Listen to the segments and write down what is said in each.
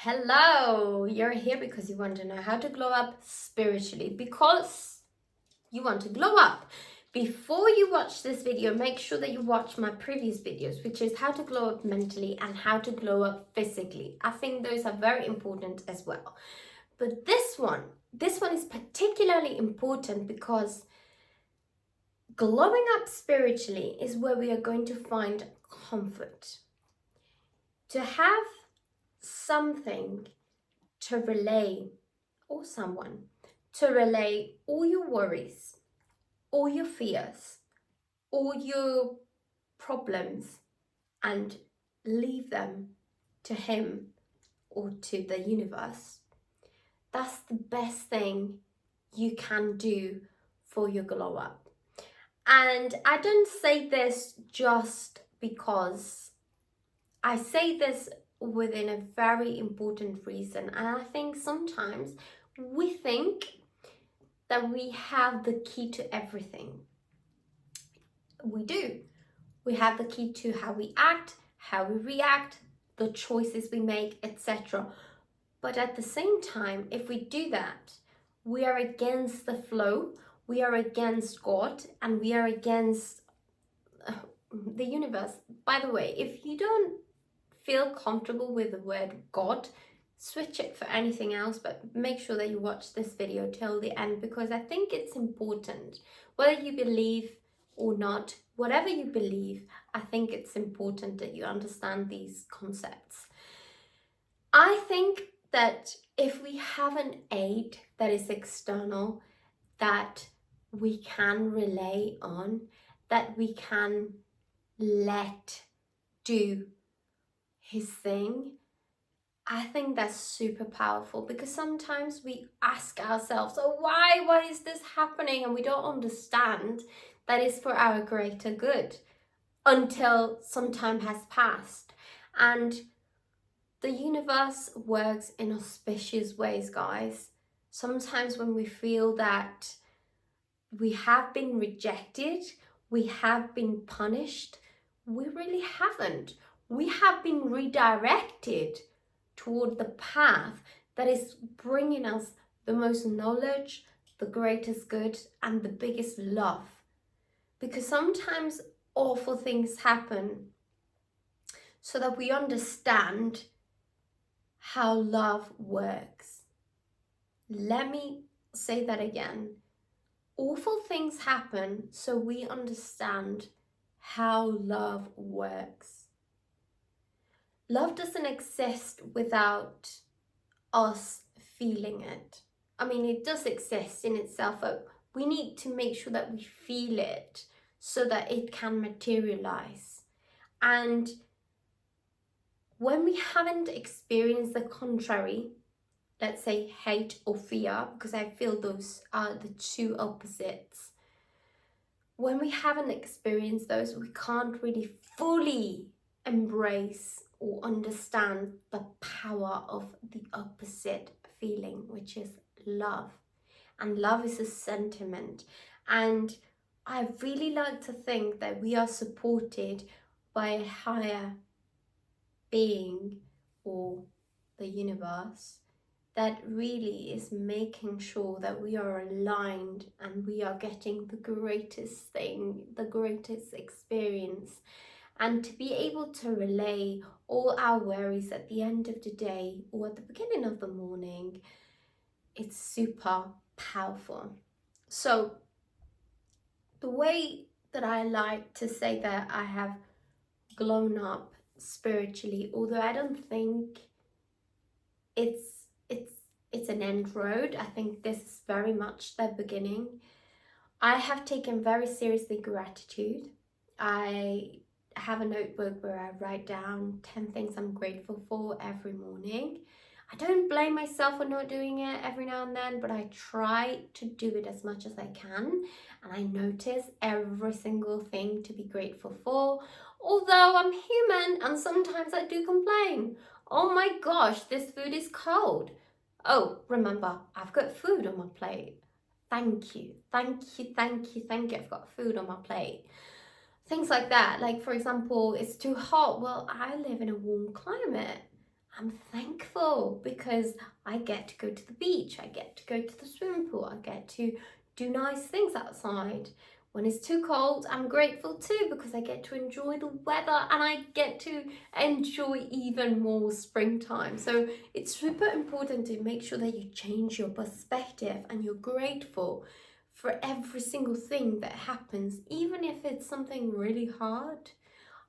Hello, you're here because you want to know how to glow up spiritually, because you want to glow up. Before you watch this video, make sure that you watch my previous videos, which is how to glow up mentally and how to glow up physically. I think those are very important as well. But this one is particularly important because glowing up spiritually is where we are going to find comfort. To have something to relay, or someone to relay all your worries, all your fears, all your problems, and leave them to him or to the universe. That's the best thing you can do for your glow up. And I don't say this just because, I say this within a very important reason. And I think sometimes we think that we have the key to everything. We do. We have the key to how we act, how we react, the choices we make, etc. But at the same time, if we do that, we are against the flow, we are against God, and we are against the universe. By the way, if you don't feel comfortable with the word God, switch it for anything else, but make sure that you watch this video till the end, because I think it's important. Whether you believe or not, whatever you believe, I think it's important that you understand these concepts. I think that if we have an aid that is external, that we can rely on, that we can let do his thing, I think that's super powerful, because sometimes we ask ourselves, oh, why is this happening? And we don't understand that it's for our greater good until some time has passed. And the universe works in auspicious ways, guys. Sometimes when we feel that we have been rejected, we have been punished, we really haven't. We have been redirected toward the path that is bringing us the most knowledge, the greatest good, and the biggest love. Because sometimes awful things happen so that we understand how love works. Let me say that again. Awful things happen so we understand how love works. Love doesn't exist without us feeling it. I mean, it does exist in itself, but we need to make sure that we feel it so that it can materialize. And when we haven't experienced the contrary, let's say hate or fear, because I feel those are the two opposites. When we haven't experienced those, we can't really fully embrace or understand the power of the opposite feeling, which is love. And love is a sentiment. And I really like to think that we are supported by a higher being, or the universe, that really is making sure that we are aligned and we are getting the greatest thing, the greatest experience. And to be able to relay all our worries at the end of the day or at the beginning of the morning, it's super powerful. So the way that I like to say that I have grown up spiritually, although I don't think it's an end road, I think this is very much the beginning. I have taken very seriously gratitude. I have a notebook where I write down 10 things I'm grateful for every morning. I don't blame myself for not doing it every now and then, but I try to do it as much as I can. And I notice every single thing to be grateful for, although I'm human and sometimes I do complain. Oh my gosh, this food is cold. Oh, remember, I've got food on my plate. Thank you, thank you, thank you, thank you. I've got food on my plate. Things like that. Like, for example, it's too hot. Well, I live in a warm climate. I'm thankful because I get to go to the beach, I get to go to the swimming pool, I get to do nice things outside. When it's too cold, I'm grateful too because I get to enjoy the weather and I get to enjoy even more springtime. So it's super important to make sure that you change your perspective and you're grateful for every single thing that happens, even if it's something really hard.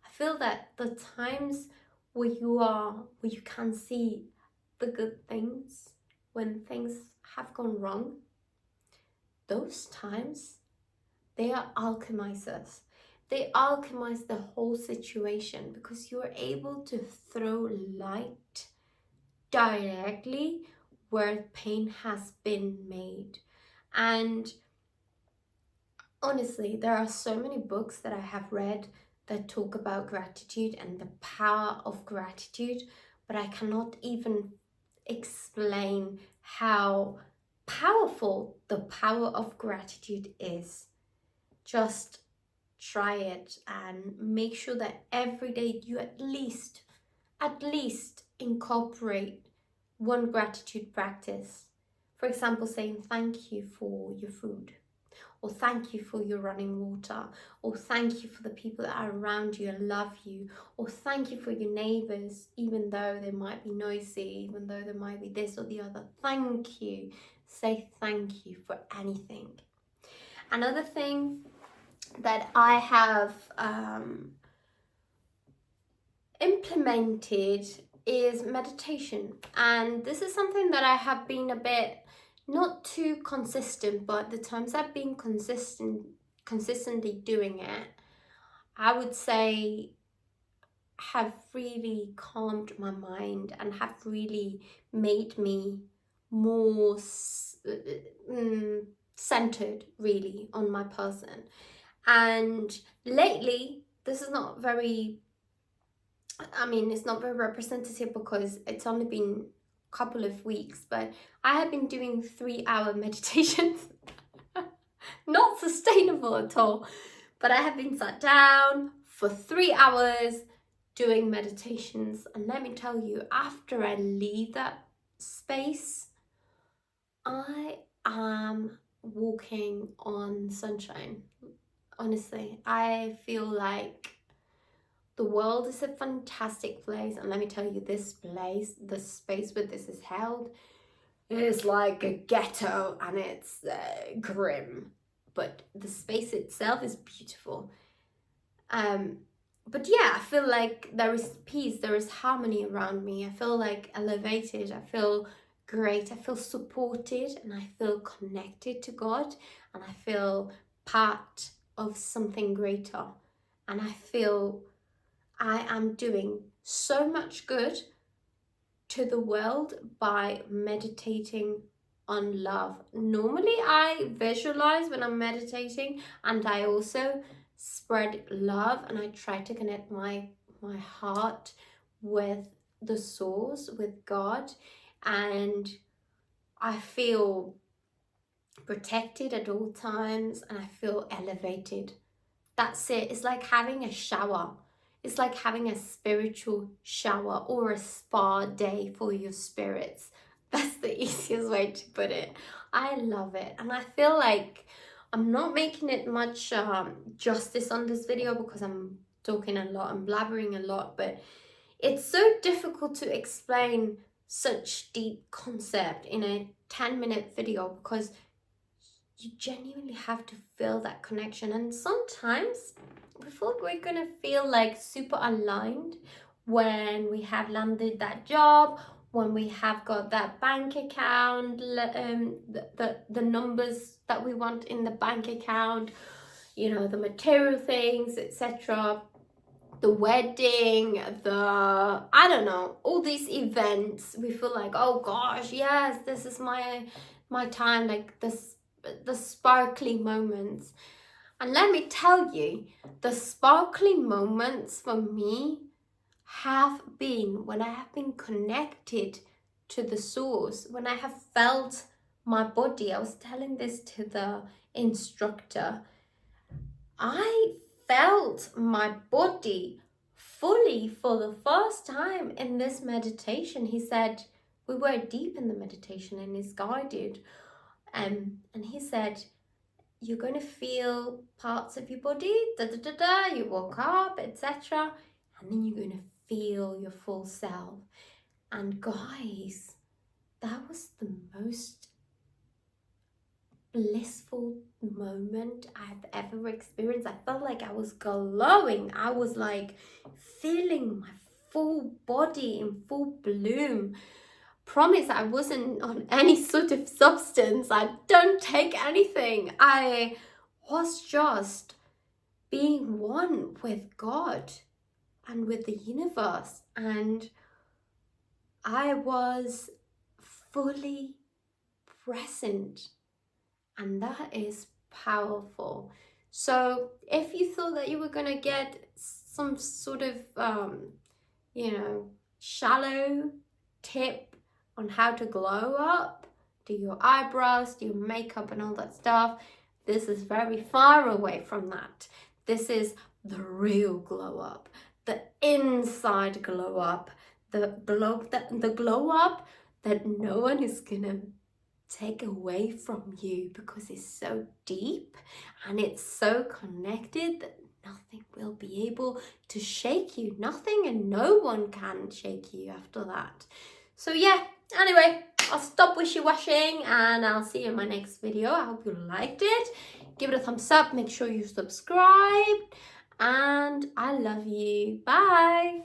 I feel that the times where you can see the good things, when things have gone wrong, those times, they are alchemizers. They alchemize the whole situation because you're able to throw light directly where pain has been made. And honestly, there are so many books that I have read that talk about gratitude and the power of gratitude, but I cannot even explain how powerful the power of gratitude is. Just try it and make sure that every day you at least incorporate one gratitude practice. For example, saying thank you for your food, or thank you for your running water, or thank you for the people that are around you and love you, or thank you for your neighbors, even though they might be noisy, even though there might be this or the other. Thank you. Say thank you for anything. Another thing that I have implemented is meditation, and this is something that I have been a bit not too consistent, but the times I've been consistently doing it, I would say have really calmed my mind and have really made me more centered really on my person. And lately, this is not very, it's not very representative because it's only been a couple of weeks, but I have been doing 3-hour meditations. Not sustainable at all, but I have been sat down for 3 hours doing meditations, and let me tell you, after I leave that space, I am walking on sunshine. Honestly, I feel like the world is a fantastic place, and let me tell you, this place, the space where this is held, is like a ghetto, and it's grim, but the space itself is beautiful. But yeah, I feel like there is peace, there is harmony around me. I feel like elevated, I feel great, I feel supported, and I feel connected to God, and I feel part of something greater, and I feel I am doing so much good to the world by meditating on love. Normally I visualize when I'm meditating, and I also spread love, and I try to connect my heart with the source, with God, and I feel protected at all times, and I feel elevated. That's it. It's like having a shower. It's like having a spiritual shower or a spa day for your spirits. That's the easiest way to put it. I love it. And I feel like I'm not making it much justice on this video because I'm talking a lot, I'm blabbering a lot, but it's so difficult to explain such deep concept in a 10-minute video because you genuinely have to feel that connection. And sometimes we feel we're gonna feel like super aligned when we have landed that job, when we have got that bank account, the numbers that we want in the bank account, the material things, etc., the wedding, I don't know, all these events. We feel like, oh gosh, yes, this is my time, like the sparkly moments. And let me tell you, the sparkly moments for me have been when I have been connected to the source, when I have felt my body. I was telling this to the instructor. I felt my body fully for the first time in this meditation. He said, we were deep in the meditation and he's guided. And he said, you're going to feel parts of your body, you woke up, etc. And then you're going to feel your full self. And guys, that was the most blissful moment I've ever experienced. I felt like I was glowing. I was like feeling my full body in full bloom. Promise I wasn't on any sort of substance. I don't take anything. I was just being one with God and with the universe. And I was fully present. And that is powerful. So if you thought that you were going to get some sort of, shallow tip on how to glow up, do your eyebrows, do your makeup and all that stuff, this is very far away from that. This is the real glow up, the inside glow up, the glow up that no one is gonna take away from you, because it's so deep and it's so connected that nothing will be able to shake you. Nothing and no one can shake you after that. So yeah, anyway, I'll stop wishy-washing and I'll see you in my next video. I hope you liked it. Give it a thumbs up, make sure you subscribe, and I love you. Bye.